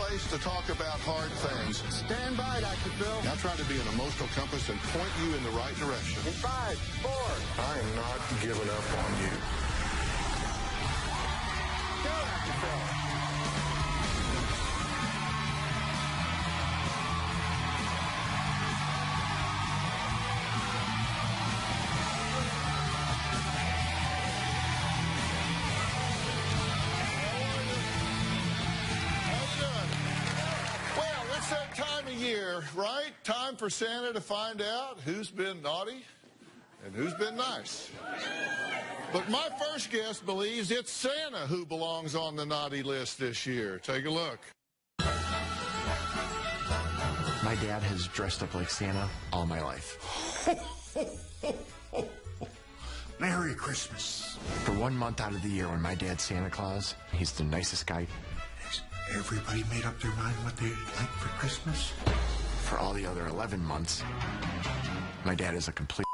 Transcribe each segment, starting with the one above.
place to talk about hard things. Stand by, Dr. Phil. I'll try to be an emotional compass and point you in the right direction. In 5, 4. I am not giving up on you. Go, Dr. Phil. That time of year, right? Time for Santa to find out who's been naughty and who's been nice. But my first guest believes it's Santa who belongs on the naughty list this year. Take a look. My dad has dressed up like Santa all my life. Merry Christmas. For 1 month out of the year when my dad's Santa Claus, he's the nicest guy. Everybody made up their mind what they'd like for Christmas? For all the other 11 months, my dad is a complete.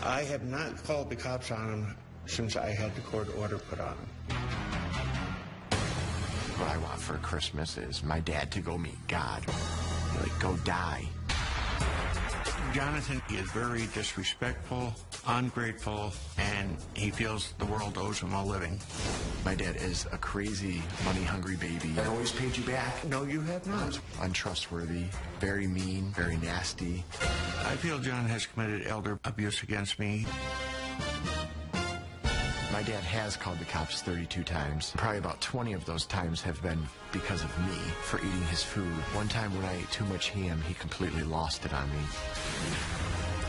I have not called the cops on him since I had the court order put on him. What I want for Christmas is my dad to go meet God. Like, go die. Jonathan is very disrespectful, ungrateful, and he feels the world owes him a living. My dad is a crazy, money-hungry baby. I always paid you back. No, you have not. Untrustworthy, very mean, very nasty. I feel John has committed elder abuse against me. My dad has called the cops 32 times. Probably about 20 of those times have been because of me for eating his food. One time when I ate too much ham, he completely lost it on me.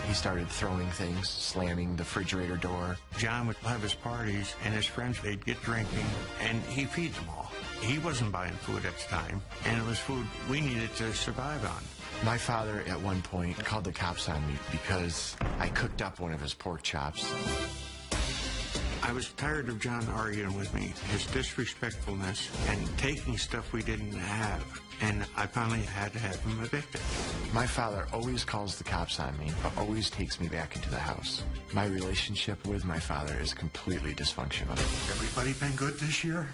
He started throwing things, slamming the refrigerator door. John would have his parties, and his friends, they'd get drinking, and he feeds them all. He wasn't buying food at the time, and it was food we needed to survive on. My father, at one point, called the cops on me because I cooked up one of his pork chops. I was tired of John arguing with me, his disrespectfulness, and taking stuff we didn't have. And I finally had to have him evicted. My father always calls the cops on me, but always takes me back into the house. My relationship with my father is completely dysfunctional. Everybody been good this year?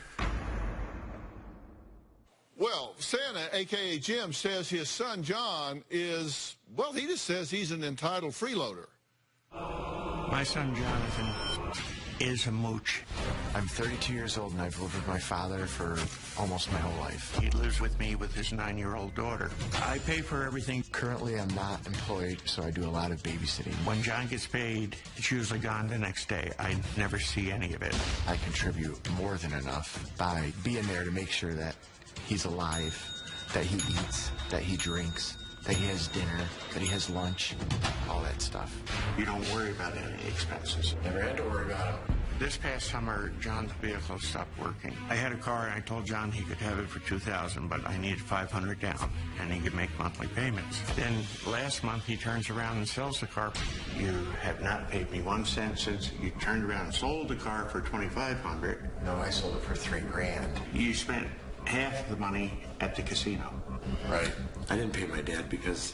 Well, Santa, a.k.a. Jim, says his son John is, well, he just says he's an entitled freeloader. My son Jonathan is a mooch. I'm 32 years old and I've lived with my father for almost my whole life. He lives with me with his 9-year-old daughter. I pay for everything. Currently, I'm not employed, so I do a lot of babysitting. When John gets paid, it's usually gone the next day. I never see any of it. I contribute more than enough by being there to make sure that he's alive, that he eats, that he drinks, that he has dinner, that he has lunch, all that stuff. You don't worry about any expenses. Never had to worry about him. This past summer, John's vehicle stopped working. I had a car, and I told John he could have it for $2,000, but I needed $500 down, and he could make monthly payments. Then last month, he turns around and sells the car. You have not paid me 1 cent since you turned around and sold the car for $2,500. No, I sold it for $3 grand. You spent half of the money at the casino. Right. I didn't pay my dad because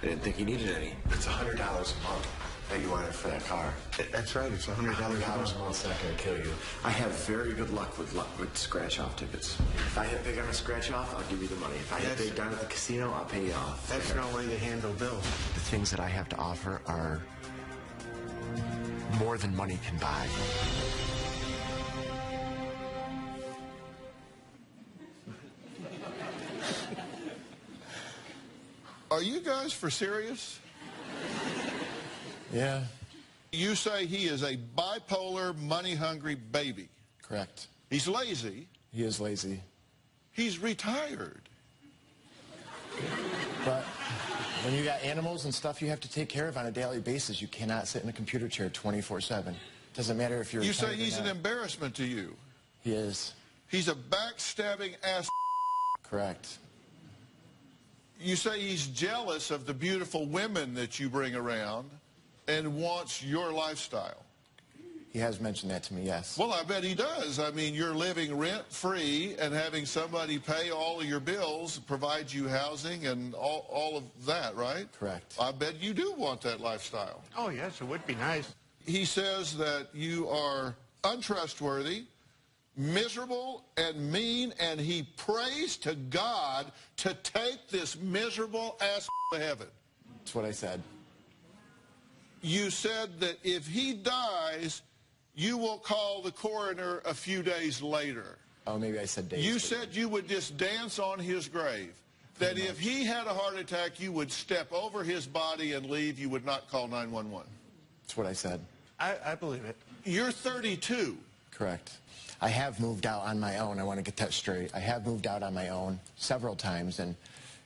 I didn't think he needed any. It's $100 a month that you wanted for that car. That's right, it's $100 a month's not going to kill you. I have very good luck with scratch-off tickets. If I hit big on a scratch-off, I'll give you the money. If I hit big down at the casino, I'll pay you off. That's no way to handle bills. The things that I have to offer are more than money can buy. Are you guys for serious? Yeah. You say he is a bipolar, money-hungry baby. Correct. He's lazy. He is lazy. He's retired. But when you got animals and stuff you have to take care of on a daily basis, you cannot sit in a computer chair 24/7. Doesn't matter if you're You say he's an embarrassment to you. He is. He's a backstabbing ass. Correct. You say he's jealous of the beautiful women that you bring around and wants your lifestyle. He has mentioned that to me, yes. Well, I bet he does. I mean, you're living rent-free and having somebody pay all of your bills, provide you housing and all of that, right? Correct. I bet you do want that lifestyle. Oh, yes, it would be nice. He says that you are untrustworthy, miserable and mean, and he prays to God to take this miserable ass to heaven. That's what I said. You said that if he dies, you will call the coroner a few days later. Oh, maybe I said days. You said you would just dance on his grave. That if he had a heart attack, you would step over his body and leave. You would not call 911. That's what I said. I believe it. You're 32. Correct. I have moved out on my own. I want to get that straight. I have moved out on my own several times, and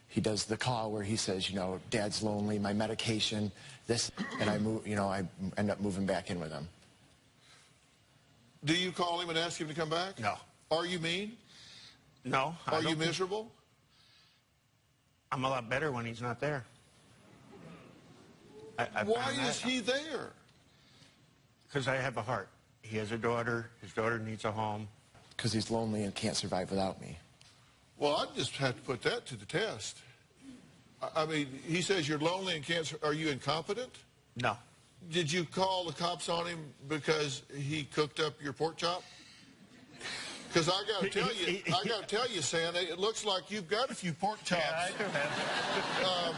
he does the call where he says, you know, Dad's lonely, my medication, this, and I move, you know, I end up moving back in with him. Do you call him and ask him to come back? No. Are you mean? No. Are you miserable? I'm a lot better when he's not there. Why is he there? Because I have a heart. He has a daughter. His daughter needs a home. Because he's lonely and can't survive without me. Well, I just have to put that to the test. I mean, he says you're lonely and can't. Are you incompetent? No. Did you call the cops on him because he cooked up your pork chop? Because I got to tell you, Santa, it looks like you've got a few pork chops. Yeah, I do have.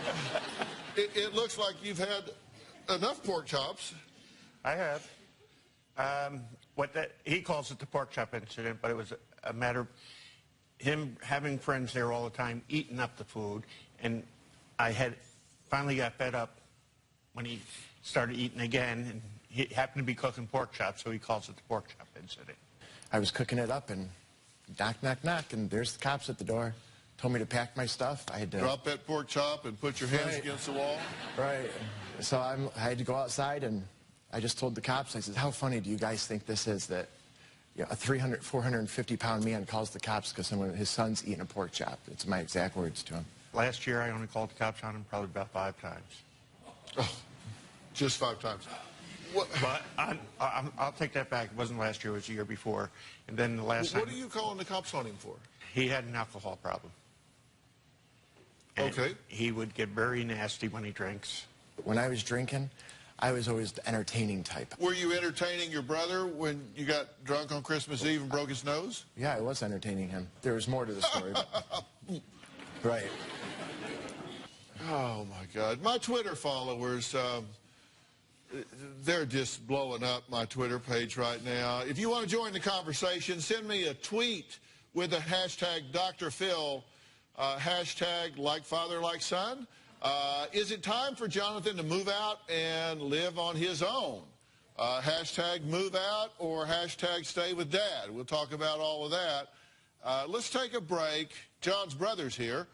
It looks like you've had enough pork chops. I have. He calls it the pork chop incident, but it was a matter of him having friends there all the time, eating up the food, and I had finally got fed up when he started eating again, and he happened to be cooking pork chops, so he calls it the pork chop incident. I was cooking it up, and knock, knock, knock, and there's the cops at the door. Told me to pack my stuff. I had to drop that pork chop and put your hands against the wall. Right. So I had to go outside, and I just told the cops, I said, how funny do you guys think this is that, you know, a 300, 450-pound man calls the cops because his son's eating a pork chop? It's my exact words to him. Last year, I only called the cops on him probably about 5 times. Oh, just 5 times. What? But I'll take that back. It wasn't last year. It was the year before. And then the last time... What are you calling the cops on him for? He had an alcohol problem. And okay. He would get very nasty when he drinks. When I was drinking, I was always the entertaining type. Were you entertaining your brother when you got drunk on Christmas Eve and broke his nose? Yeah, I was entertaining him. There was more to the story. Right. Oh, my God. My Twitter followers, they're just blowing up my Twitter page right now. If you want to join the conversation, send me a tweet with the hashtag dr.phil, hashtag like father, like son. Is it time for Jonathan to move out and live on his own? Hashtag move out or hashtag stay with dad. We'll talk about all of that. Let's take a break. John's brother's here.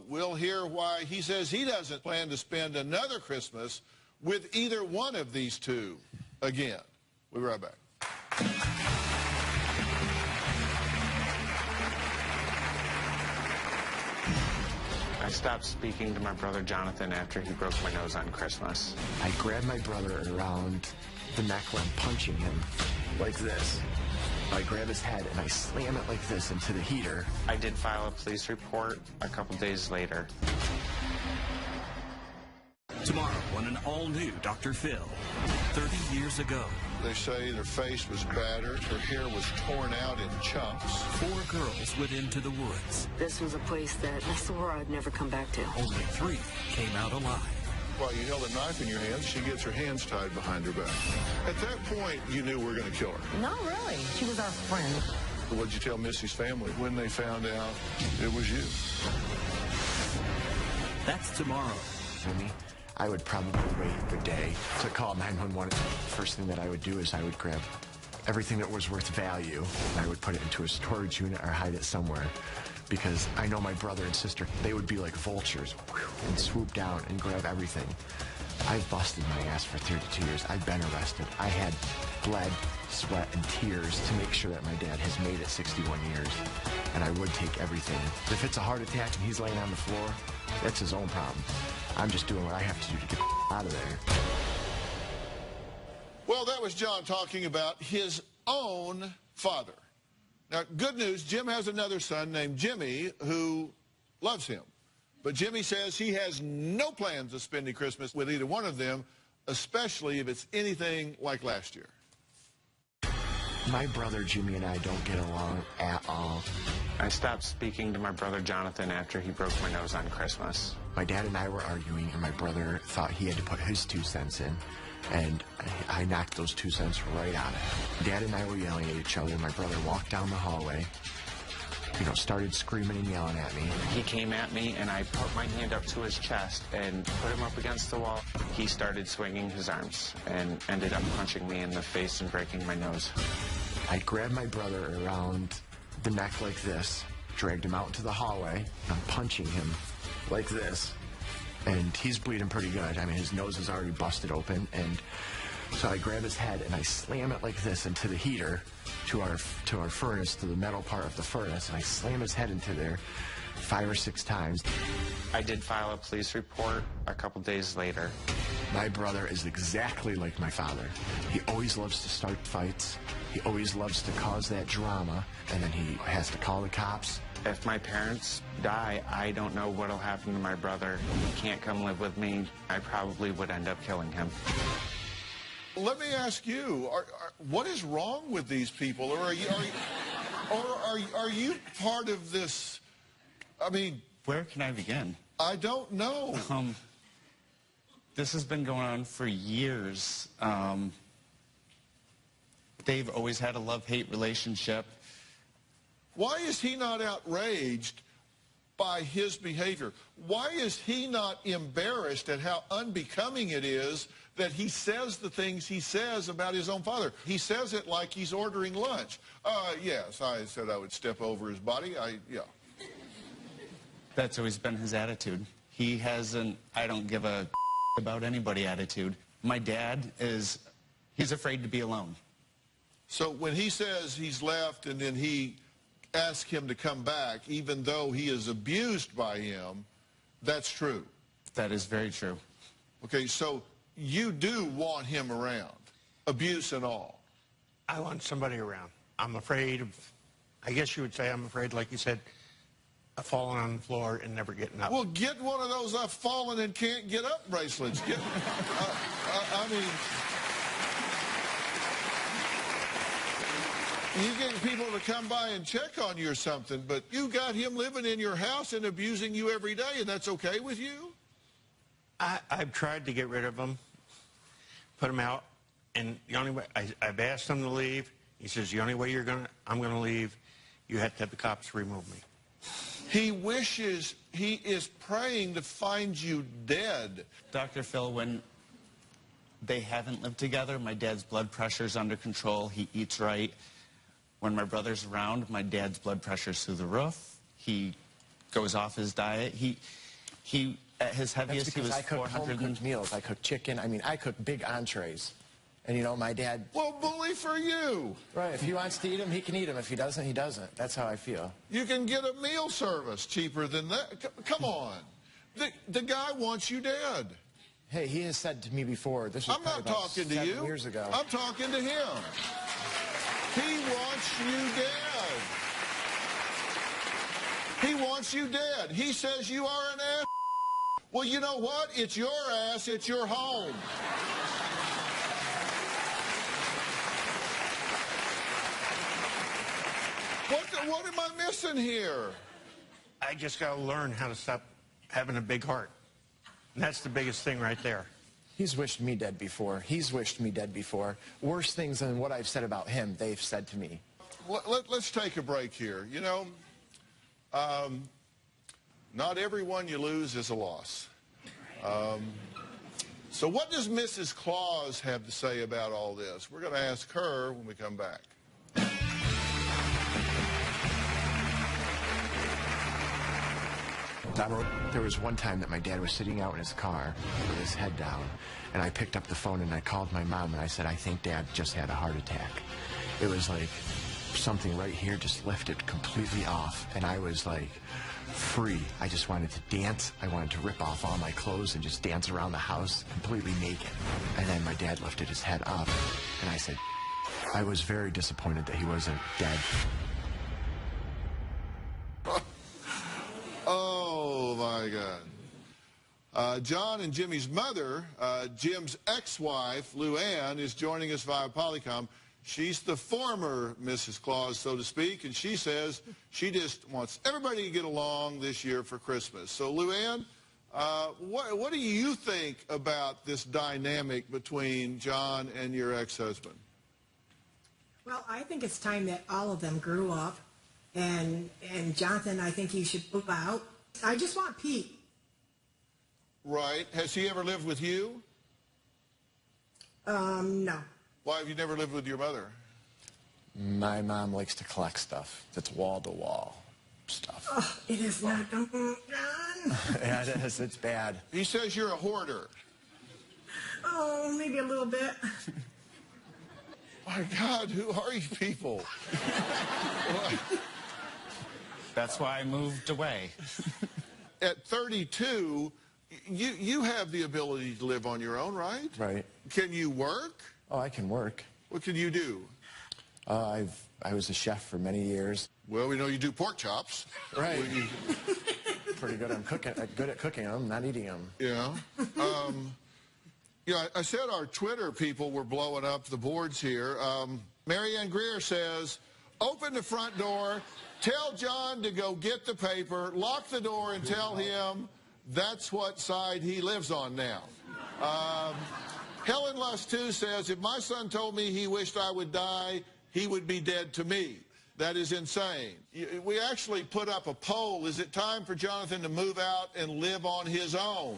We'll hear why he says he doesn't plan to spend another Christmas with either one of these two again. We'll be right back. I stopped speaking to my brother Jonathan after he broke my nose on Christmas. I grabbed my brother around the neck when I'm punching him, like this. I grab his head and I slam it like this into the heater. I did file a police report a couple days later. Tomorrow on an all-new Dr. Phil. 30 years ago. They say their face was battered, her hair was torn out in chunks. 4 girls went into the woods. This was a place that I swore I'd never come back to. Only 3 came out alive. While you held a knife in your hands, she gets her hands tied behind her back. At that point, you knew we were going to kill her. Not really. She was our friend. What'd you tell Missy's family when they found out it was you? That's tomorrow. Jimmy, I would probably wait a day to call 911. First thing that I would do is I would grab everything that was worth value and I would put it into a storage unit or hide it somewhere. Because I know my brother and sister, they would be like vultures and swoop down and grab everything. I've busted my ass for 32 years. I've been arrested. I had blood, sweat, and tears to make sure that my dad has made it 61 years. And I would take everything. If it's a heart attack and he's laying on the floor, that's his own problem. I'm just doing what I have to do to get out of there. Well, that was John talking about his own father. Now, good news, Jim has another son named Jimmy who loves him. But Jimmy says he has no plans of spending Christmas with either one of them, especially if it's anything like last year. My brother Jimmy and I don't get along at all. I stopped speaking to my brother Jonathan after he broke my nose on Christmas. My dad and I were arguing, and my brother thought he had to put his 2 cents in, and I knocked those 2 cents right out of him. Dad and I were yelling at each other. My brother walked down the hallway, started screaming and yelling at me. He came at me, and I put my hand up to his chest and put him up against the wall. He started swinging his arms and ended up punching me in the face and breaking my nose. I grabbed my brother around the neck like this, dragged him out into the hallway. I'm punching him like this, and he's bleeding pretty good. I mean, his nose is already busted open, and so I grab his head and I slam it like this into the heater, to our furnace, to the metal part of the furnace, and I slam his head into there 5 or 6 times. I did file a police report a couple days later. My brother is exactly like my father. He always loves to start fights. He always loves to cause that drama, and then he has to call the cops. If my parents die, I don't know what'll happen to my brother. He can't come live with me. I probably would end up killing him. Let me ask you, what is wrong with these people? Or are you part of this? I mean... Where can I begin? I don't know. This has been going on for years. They've always had a love-hate relationship. Why is he not outraged by his behavior? Why is he not embarrassed at how unbecoming it is that he says the things he says about his own father? He says it like he's ordering lunch. Yes, I said I would step over his body. Yeah. That's always been his attitude. He has an I don't give a about anybody attitude. My dad he's afraid to be alone. So when he says he's left and then he asks him to come back, even though he is abused by him, that's true. That is very true. Okay, so you do want him around, abuse and all. I want somebody around. I'm afraid of, I guess you would say I'm afraid, like you said, of falling on the floor and never getting up. Well, get one of those I've fallen and can't get up bracelets. Get, I mean, you get people to come by and check on you or something, but you got him living in your house and abusing you every day, and that's okay with you? I've tried to get rid of him, put him out, and the only way, I've asked him to leave. He says, the only way I'm going to leave, you have to have the cops remove me. He wishes, he is praying to find you dead. Dr. Phil, when they haven't lived together, my dad's blood pressure's under control. He eats right. When my brother's around, my dad's blood pressure's through the roof. He goes off his diet. He at his heaviest, he was I cook 400 home-cooked meals. I cook chicken. I mean, I cook big entrees. And, my dad... Well, bully for you. Right, if he wants to eat them, he can eat them. If he doesn't, he doesn't. That's how I feel. You can get a meal service cheaper than that. Come on. The guy wants you dead. Hey, he has said to me before, this was I'm not about talking to 7 you. years ago. I'm talking to him. He wants you dead. He wants you dead. He says you are an ass. Well, you know what? It's your ass. It's your home. What am I missing here? I just got to learn how to stop having a big heart. And that's the biggest thing right there. He's wished me dead before. He's wished me dead before. Worse things than what I've said about him, they've said to me. Let's take a break here. Not everyone you lose is a loss. So what does Mrs. Claus have to say about all this? We're going to ask her when we come back. There was one time that my dad was sitting out in his car with his head down, and I picked up the phone and I called my mom and I said, I think Dad just had a heart attack. It was like something right here just lifted completely off, and I was like free. I just wanted to dance. I wanted to rip off all my clothes and just dance around the house completely naked. And then my dad lifted his head up, and I said, I was very disappointed that he wasn't dead. Oh, my God. John and Jimmy's mother, Jim's ex-wife, Lou Ann, is joining us via Polycom. She's the former Mrs. Claus, so to speak, and she says she just wants everybody to get along this year for Christmas. So, Luann, what do you think about this dynamic between John and your ex-husband? Well, I think it's time that all of them grew up, and Jonathan, I think you should move out. I just want Pete. Right. Has he ever lived with you? No. Why have you never lived with your mother? My mom likes to collect stuff. That's wall-to-wall stuff. Oh, it is not done. Yeah, it is. It's bad. He says you're a hoarder. Oh, maybe a little bit. My God, who are you people? That's why I moved away. At 32, you have the ability to live on your own, right? Right. Can you work? Oh, I can work. What can you do? I was a chef for many years. Well, we know you do pork chops. Right. Pretty good on cooking. Good at cooking them, not eating them. Yeah. Yeah, I said our Twitter people were blowing up the boards here. Marianne Greer says, open the front door, tell John to go get the paper, lock the door, and tell him that's what side he lives on now. Helen Lust, too, says, if my son told me he wished I would die, he would be dead to me. That is insane. We actually put up a poll. Is it time for Jonathan to move out and live on his own?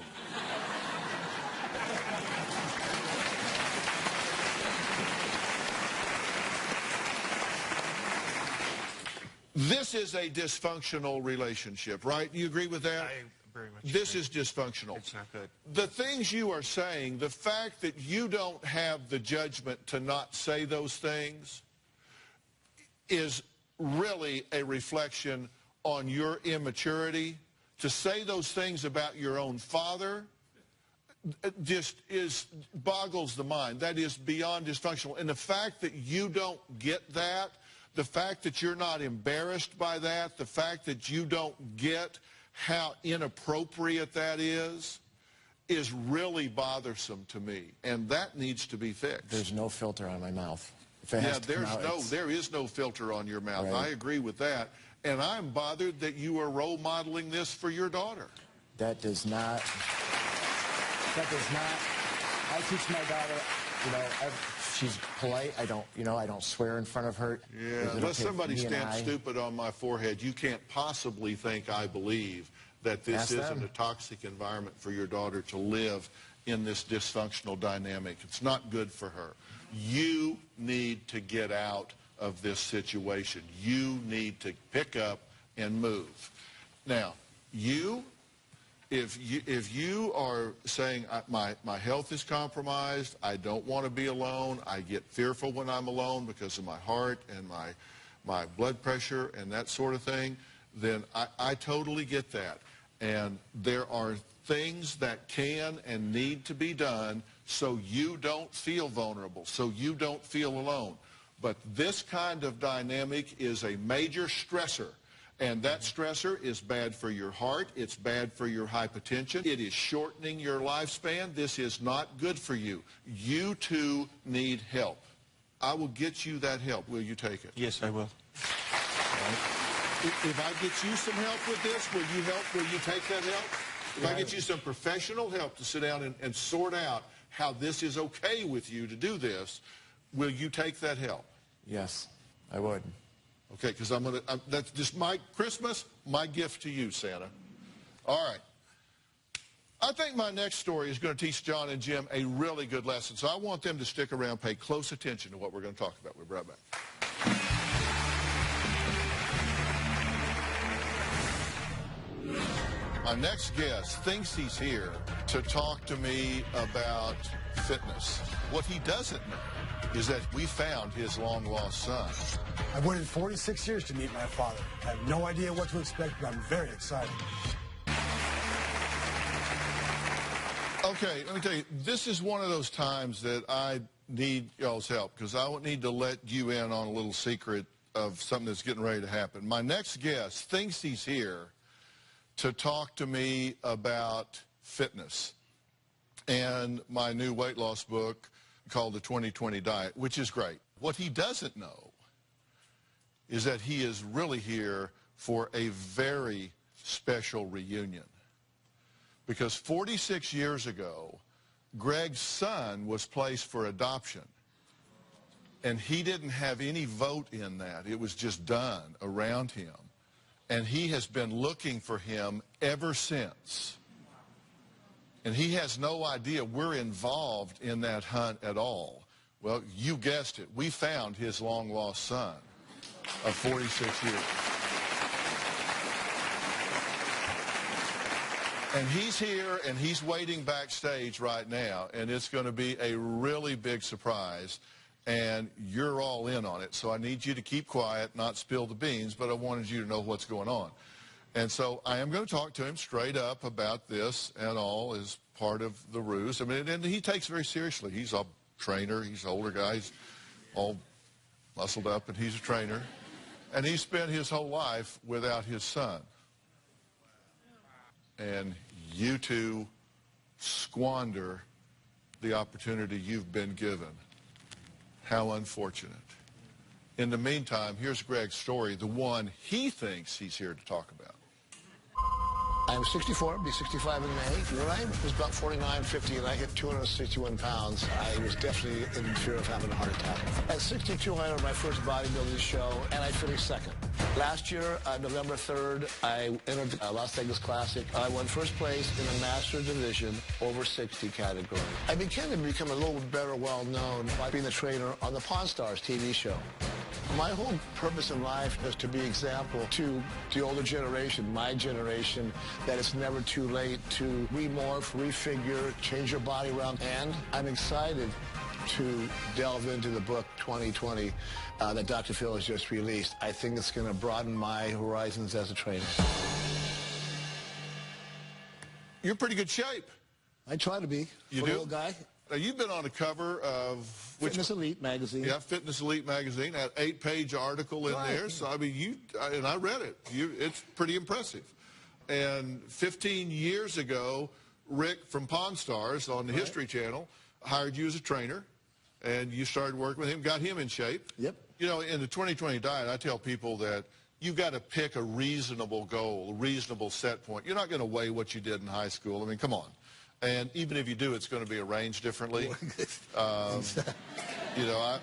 This is a dysfunctional relationship, right? You agree with that? I very much This agree. is dysfunctional. It's not good. The things you are saying, the fact that you don't have the judgment to not say those things is really a reflection on your immaturity. To say those things about your own father just boggles the mind. That is beyond dysfunctional. And the fact that you don't get that, the fact that you're not embarrassed by that, the fact that you don't get how inappropriate that is really bothersome to me. And that needs to be fixed. There's no filter on my mouth. If it has to come out, there is no filter on your mouth. Right. I agree with that. And I'm bothered that you are role modeling this for your daughter. That does not, I teach my daughter, she's polite. I don't swear in front of her. Yeah, unless somebody stamps stupid on my forehead, you can't possibly think I believe that this isn't a toxic environment for your daughter to live in this dysfunctional dynamic. It's not good for her. You need to get out of this situation. You need to pick up and move. Now, if you are saying my health is compromised, I don't want to be alone, I get fearful when I'm alone because of my heart and my blood pressure and that sort of thing, then I totally get that. And there are things that can and need to be done so you don't feel vulnerable, so you don't feel alone. But this kind of dynamic is a major stressor. And that stressor is bad for your heart. It's bad for your hypertension. It is shortening your lifespan. This is not good for you. You too need help. I will get you that help. Will you take it? Yes, I will. Right. If I get you some help with this, will you help? Will you take that help? If I get you some professional help to sit down and sort out how this is okay with you to do this, will you take that help? Yes, I would. Okay, because that's just my Christmas, my gift to you, Santa. All right. I think my next story is going to teach John and Jim a really good lesson, so I want them to stick around, pay close attention to what we're going to talk about. We'll be right back. My next guest thinks he's here to talk to me about fitness. What he doesn't know is that we found his long-lost son. I've waited 46 years to meet my father. I have no idea what to expect, but I'm very excited. Okay, let me tell you, this is one of those times that I need y'all's help because I need to let you in on a little secret of something that's getting ready to happen. My next guest thinks he's here to talk to me about fitness and my new weight loss book called The 20/20 Diet, which is great. What he doesn't know is that he is really here for a very special reunion. Because 46 years ago, Greg's son was placed for adoption. And he didn't have any vote in that. It was just done around him. And he has been looking for him ever since. And he has no idea we're involved in that hunt at all. Well, you guessed it. We found his long-lost son of 46 years. And he's here, and he's waiting backstage right now, and it's going to be a really big surprise, and you're all in on it. So I need you to keep quiet, not spill the beans, but I wanted you to know what's going on. And so I am going to talk to him straight up about this and all as part of the ruse. I mean, and he takes it very seriously. He's a trainer. He's an older guy. He's all muscled up, and he's a trainer. And he spent his whole life without his son. And you two squander the opportunity you've been given. How unfortunate. In the meantime, here's Greg's story, the one he thinks he's here to talk about. I'm 64, be 65 in May. When I was about 49, 50, and I hit 261 pounds, I was definitely in fear of having a heart attack. At 62, I entered my first bodybuilding show, and I finished second. Last year, November 3rd, I entered the Las Vegas Classic. I won first place in the Master Division over 60 category. I began to become a little better well-known by being a trainer on the Pawn Stars TV show. My whole purpose in life is to be example to the older generation, my generation, that it's never too late to remorph, refigure, change your body around. And I'm excited to delve into the book 2020 that Dr. Phil has just released. I think it's going to broaden my horizons as a trainer. You're in pretty good shape. I try to be. You for do? a little guy. Now, you've been on the cover of... Fitness Elite magazine. Yeah, Fitness Elite magazine. That 8-page article in there. So, I mean, and I read it. It's pretty impressive. And 15 years ago, Rick from Pawn Stars on the History Channel hired you as a trainer, and you started working with him, got him in shape. Yep. You know, in the 2020 diet, I tell people that you've got to pick a reasonable goal, a reasonable set point. You're not going to weigh what you did in high school. I mean, come on. And even if you do, it's going to be arranged differently. You know,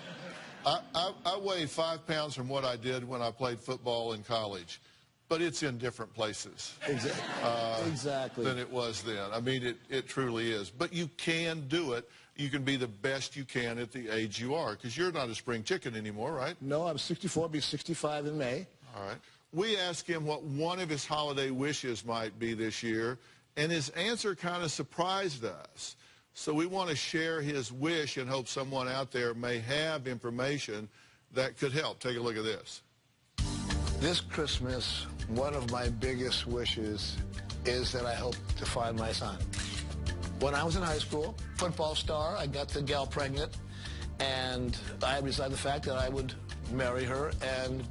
I weigh 5 pounds from what I did when I played football in college, but it's in different places. Exactly. Than it was then. I mean, it truly is. But you can do it. You can be the best you can at the age you are, because you're not a spring chicken anymore, right? No, I'm 64, be 65 in May. All right. We asked him what one of his holiday wishes might be this year, and his answer kind of surprised us. So we want to share his wish and hope someone out there may have information that could help. Take a look at this. This Christmas, one of my biggest wishes is that I hope to find my son. When I was in high school, football star, I got the gal pregnant, and I decided the fact that I would marry her and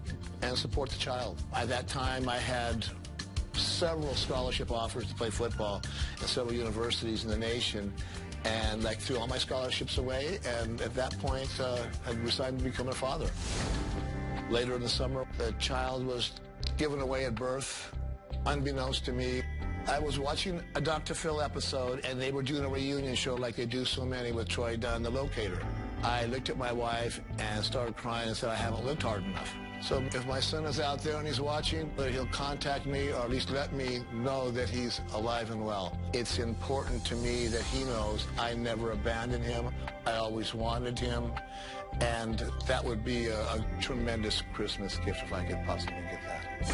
support the child. At that time, I had several scholarship offers to play football at several universities in the nation, and I threw all my scholarships away, and at that point I decided to become a father. Later in the summer, the child was given away at birth, unbeknownst to me. I was watching a Dr. Phil episode, and they were doing a reunion show like they do so many with Troy Dunn, the locator. I looked at my wife and started crying and said, I haven't lived hard enough. So if my son is out there and he's watching, he'll contact me or at least let me know that he's alive and well. It's important to me that he knows I never abandoned him. I always wanted him. And that would be a tremendous Christmas gift if I could possibly get that.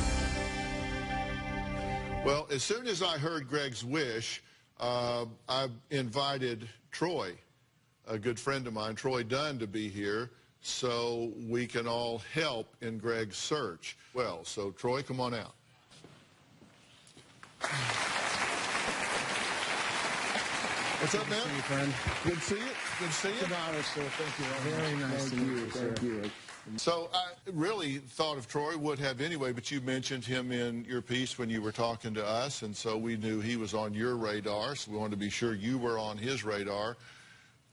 Well, as soon as I heard Greg's wish, I invited Troy, a good friend of mine, Troy Dunn, to be here, so we can all help in Greg's search. Well, so Troy, come on out. What's up, man? Good to see you, friend. Good to see you. Good to see you. It's an honor, sir. Thank you. Very nice to meet you, sir. Thank you. So I really thought of Troy, would have anyway, but you mentioned him in your piece when you were talking to us, and so we knew he was on your radar, so we wanted to be sure you were on his radar,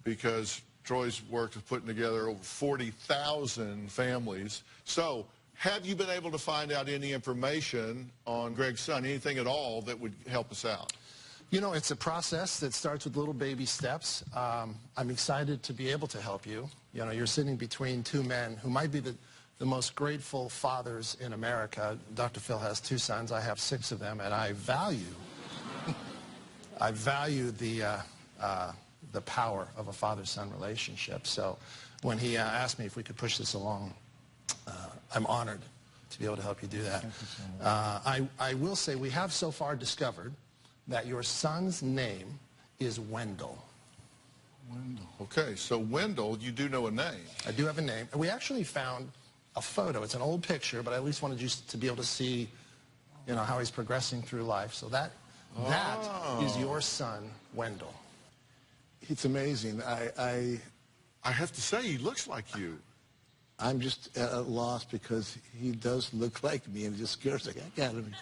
because Troy's worked with putting together over 40,000 families. So have you been able to find out any information on Greg's son, anything at all that would help us out? You know, it's a process that starts with little baby steps. I'm excited to be able to help you. You know, you're sitting between two men who might be the most grateful fathers in America. Dr. Phil has 2 sons. I have 6 of them, and I value the power of a father-son relationship. So when he asked me if we could push this along, I'm honored to be able to help you do that. I will say we have so far discovered that your son's name is Wendell. Wendell. Okay, so Wendell, you do know a name. I do have a name. And we actually found a photo. It's an old picture, but I at least wanted you to be able to see, you know, how he's progressing through life. So that is your son, Wendell. It's amazing. I have to say, he looks like you. I'm just at a loss because he does look like me, and it just scares the heck out of me.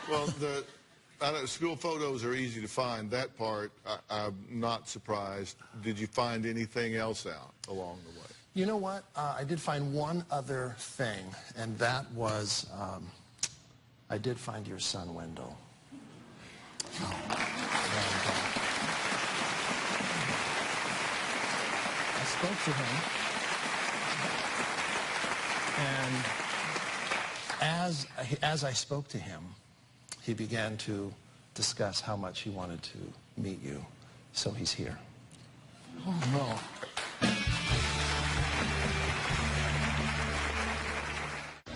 Well, I know school photos are easy to find. That part, I'm not surprised. Did you find anything else out along the way? You know what? I did find one other thing, and that was I did find your son, Wendell. I spoke to him, and as I spoke to him, he began to discuss how much he wanted to meet you. So he's here. Oh, no.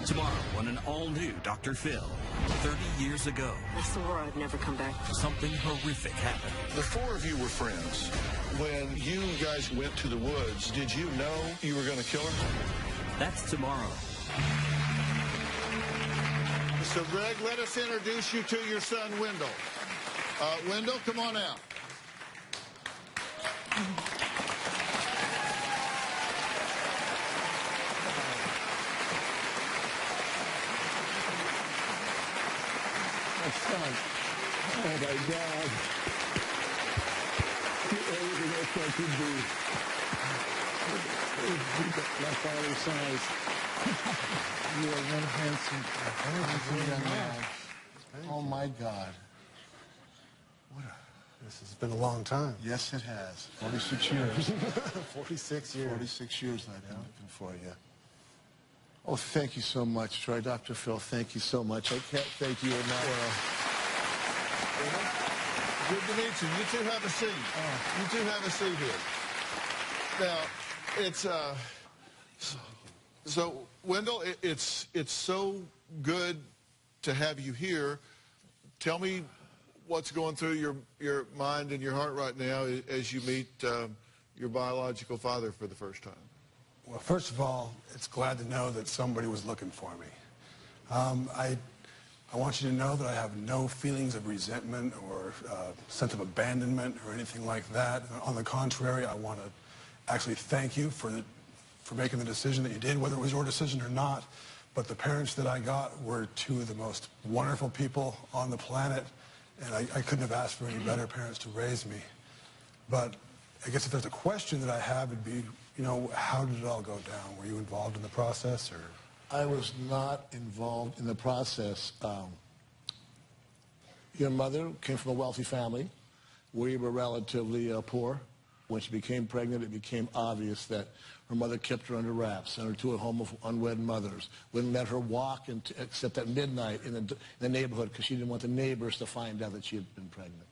Tomorrow on an all-new Dr. Phil. 30 years ago, I swore I'd never come back. something horrific happened. The 4 of you were friends. When you guys went to the woods, did you know you were going to kill her? That's tomorrow. So, Greg, let us introduce you to your son, Wendell. Wendell, come on out. My son. Oh, my God. Everything else I could be. My father's size. You are one handsome young man. Oh, my God. This has been a long time. Yes, it has. 46 years. 46 years. 46 years I've been looking for you. Oh, thank you so much, Troy. Dr. Phil, thank you so much. I can't thank you enough. Good to meet you. You two have a seat. You two have a seat here. Now, it's so Wendell, it's so good to have you here. Tell me what's going through your mind and your heart right now as you meet your biological father for the first time. Well, first of all, it's glad to know that somebody was looking for me. I want you to know that I have no feelings of resentment or sense of abandonment or anything like that. On the contrary, I want to actually thank you for making the decision that you did, whether it was your decision or not. But the parents that I got were 2 of the most wonderful people on the planet, and I couldn't have asked for any better parents to raise me. But I guess if there's a question that I have, it'd be, you know, how did it all go down? Were you involved in the process, or? I was not involved in the process. Your mother came from a wealthy family. We were relatively poor. When she became pregnant, it became obvious that her mother kept her under wraps, sent her to a home of unwed mothers, wouldn't let her walk except at midnight in the neighborhood because she didn't want the neighbors to find out that she had been pregnant.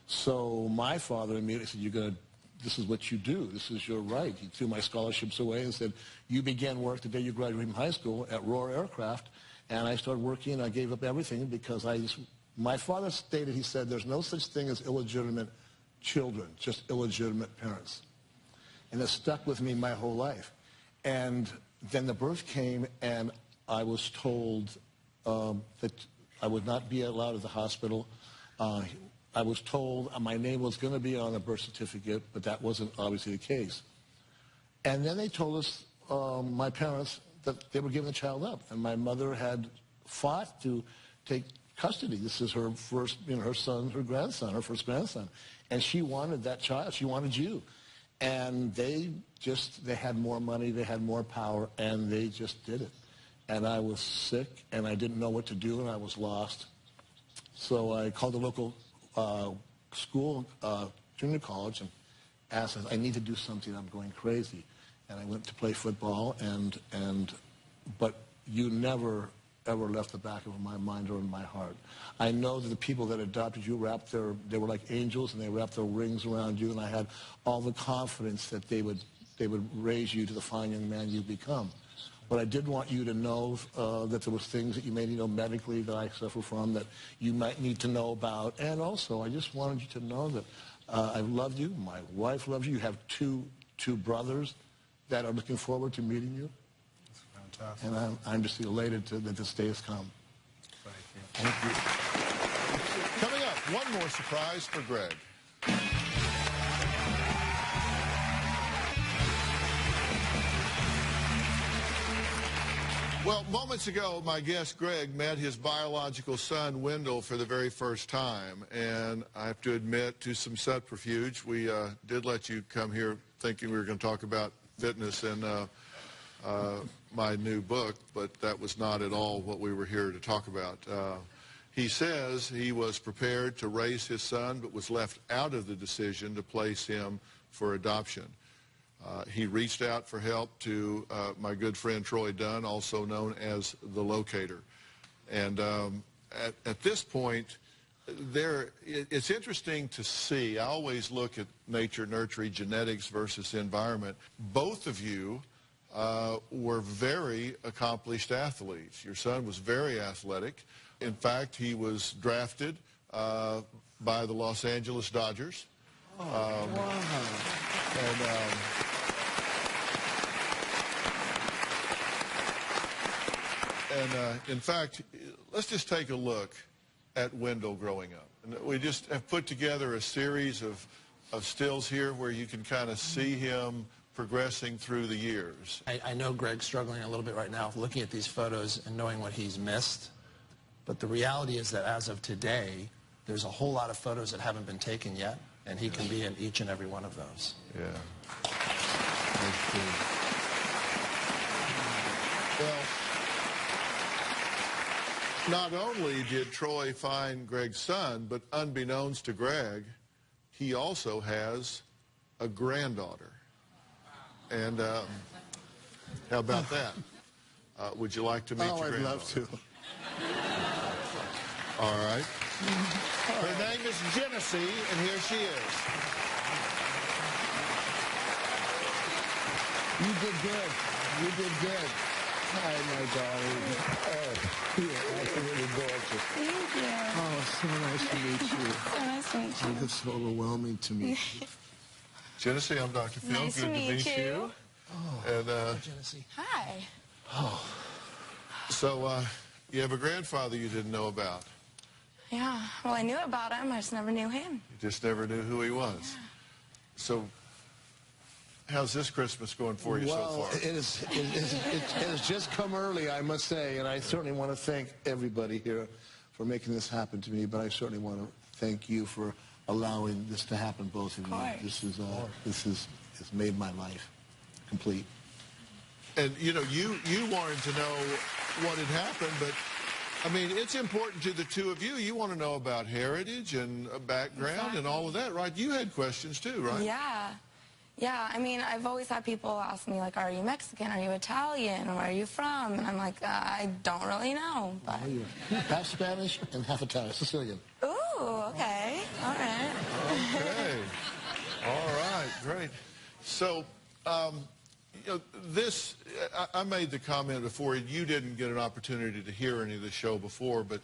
So my father immediately said, this is what you do. This is your right. He threw my scholarships away and said, you began work the day you graduated from high school at Roar Aircraft. And I started working, and I gave up everything because my father stated, he said, there's no such thing as illegitimate children, just illegitimate parents. And it stuck with me my whole life. And then the birth came, and I was told that I would not be allowed at the hospital. I was told my name was going to be on a birth certificate, but that wasn't obviously the case. And then they told us, my parents, that they were giving the child up. And my mother had fought to take custody. This is her first, her son, her grandson, her first grandson. And she wanted that child. She wanted you. And they had more money, they had more power, and they just did it. And I was sick, and I didn't know what to do, and I was lost. So I called the local school, junior college, and asked, I need to do something, I'm going crazy. And I went to play football, but you never, ever left the back of my mind or in my heart. I know that the people that adopted you they were like angels, and they wrapped their rings around you, and I had all the confidence that they would raise you to the fine young man you've become. But I did want you to know that there was things that you may need to know medically that I suffer from that you might need to know about. And also, I just wanted you to know that I love you, my wife loves you. You have two brothers that are looking forward to meeting you. That's fantastic. And I'm just elated that this day has come. Thank you. Thank you. Coming up, one more surprise for Greg. Well, moments ago, my guest Greg met his biological son, Wendell, for the very first time. And I have to admit, to some subterfuge, we did let you come here thinking we were going to talk about fitness and my new book, but that was not at all what we were here to talk about. He says he was prepared to raise his son, but was left out of the decision to place him for adoption. He reached out for help to my good friend Troy Dunn, also known as the Locator. And at this point, it's interesting to see. I always look at nature, nurture, genetics versus environment. Both of you were very accomplished athletes. Your son was very athletic. In fact, he was drafted by the Los Angeles Dodgers. Wow. And in fact, let's just take a look at Wendell growing up. And we just have put together a series of stills here where you can kind of see him progressing through the years. I know Greg's struggling a little bit right now looking at these photos and knowing what he's missed. But the reality is that as of today, there's a whole lot of photos that haven't been taken yet, and he can be in each and every one of those. Yeah. Well, not only did Troy find Greg's son, but unbeknownst to Greg, he also has a granddaughter. And how about that? Would you like to meet your granddaughter? I'd love to. All right. Her name is Genesee, and here she is. You did good. You did good. Hi, my darling. Oh, you're absolutely gorgeous. Thank you. Oh, it's so nice to meet you. So nice to meet you. It's so overwhelming to meet you. Genesee, I'm Dr. Phil. Nice Good to meet you. Oh, and, Genesee. Hi. Oh. So, you have a grandfather you didn't know about. Yeah. Well, I knew about him. I just never knew him. You just never knew who he was. Yeah. So, how's this Christmas going for you so far? It has just come early, I must say, and I certainly want to thank everybody here for making this happen to me, but I certainly want to thank you for allowing this to happen, both of you. This has made my life complete. And, you know, you wanted to know what had happened, but, I mean, it's important to the two of you. You want to know about heritage and background and all of that, right? You had questions too, right? Yeah. Yeah, I mean, I've always had people ask me, like, are you Mexican? Are you Italian? Where are you from? And I'm like, I don't really know. But... Half Spanish and half Italian, Sicilian. Ooh, okay. All right. Okay. All right, great. So, you know, this, I made the comment before, you didn't get an opportunity to hear any of the show before, but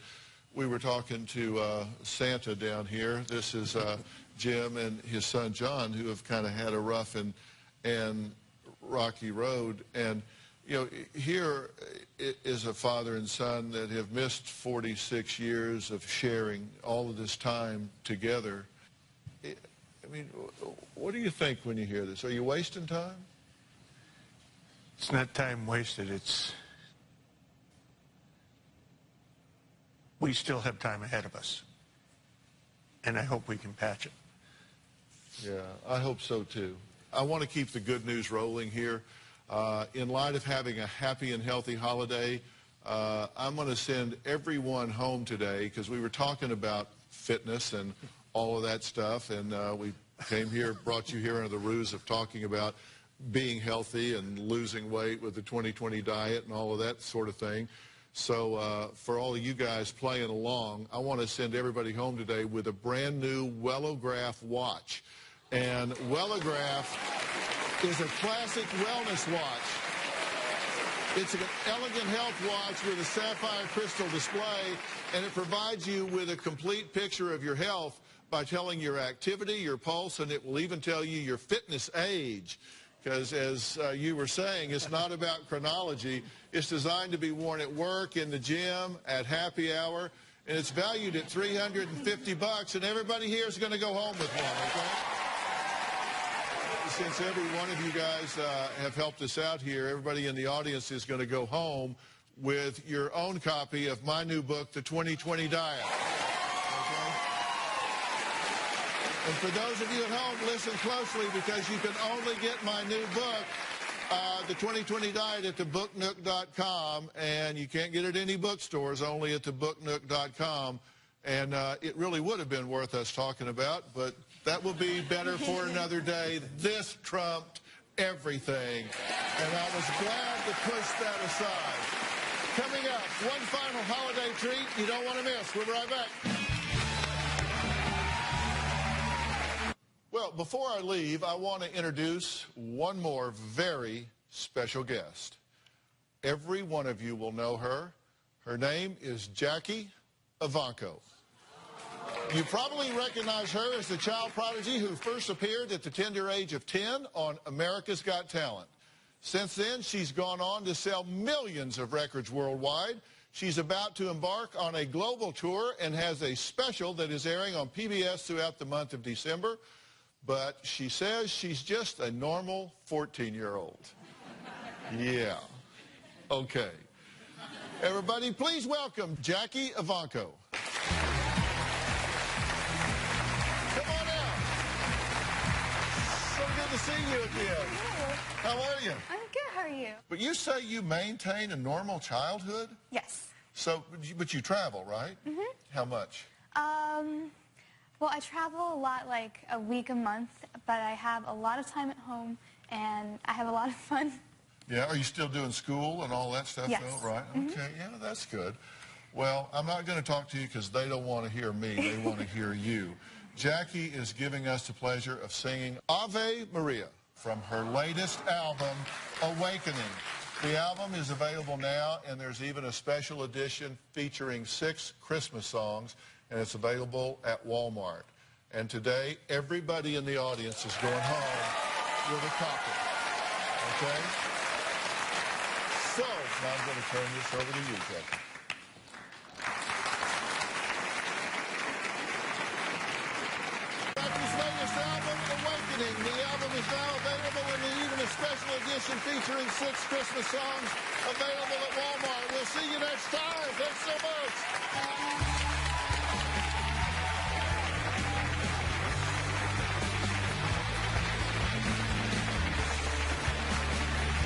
we were talking to Santa down here. This is Jim and his son John, who have kind of had a rough and rocky road. And, you know, here is a father and son that have missed 46 years of sharing all of this time together. I mean, what do you think when you hear this? Are you wasting time? It's not time wasted. We still have time ahead of us. And I hope we can patch it. Yeah, I hope so too. I want to keep the good news rolling here. In light of having a happy and healthy holiday, I'm going to send everyone home today because we were talking about fitness and all of that stuff, and we came here, brought you here under the ruse of talking about being healthy and losing weight with the 2020 diet and all of that sort of thing. So for all of you guys playing along, I want to send everybody home today with a brand new Wellograph watch. And Wellograph is a classic wellness watch. It's an elegant health watch with a sapphire crystal display, and it provides you with a complete picture of your health by telling your activity, your pulse, and it will even tell you your fitness age. Because as you were saying, it's not about chronology. It's designed to be worn at work, in the gym, at happy hour, and it's valued at $350, and everybody here is going to go home with one, okay? Since every one of you guys have helped us out here, everybody in the audience is going to go home with your own copy of my new book, The 2020 Diet. Okay? And for those of you at home, listen closely because you can only get my new book, The 2020 Diet, at thebooknook.com, and you can't get it at any bookstores, only at thebooknook.com. And it really would have been worth us talking about, but that will be better for another day. This trumped everything, and I was glad to push that aside. Coming up, one final holiday treat you don't want to miss. We'll be right back. Well, before I leave, I want to introduce one more very special guest. Every one of you will know her. Her name is Jackie Evancho. You probably recognize her as the child prodigy who first appeared at the tender age of 10 on America's Got Talent. Since then, she's gone on to sell millions of records worldwide. She's about to embark on a global tour and has a special that is airing on PBS throughout the month of December. But she says she's just a normal 14-year-old. Yeah. Okay. Everybody, please welcome Jackie Evancho. To see you again. How are you? I'm good. How are you? But you say you maintain a normal childhood? Yes. So, but you travel, right? Mm-hmm. How much? Well, I travel a lot, like a week, a month, but I have a lot of time at home, and I have a lot of fun. Yeah. Are you still doing school and all that stuff, yes. though? Right. Mm-hmm. Okay. Yeah, that's good. Well, I'm not going to talk to you because they don't want to hear me. They want to hear you. Jackie is giving us the pleasure of singing Ave Maria from her latest album, Awakening. The album is available now, and there's even a special edition featuring 6 Christmas songs, and it's available at Walmart. And today, everybody in the audience is going home with a copy. Okay? So, now I'm going to turn this over to you, Jackie. The album is now available in even a special edition featuring 6 Christmas songs available at Walmart. We'll see you next time. Thanks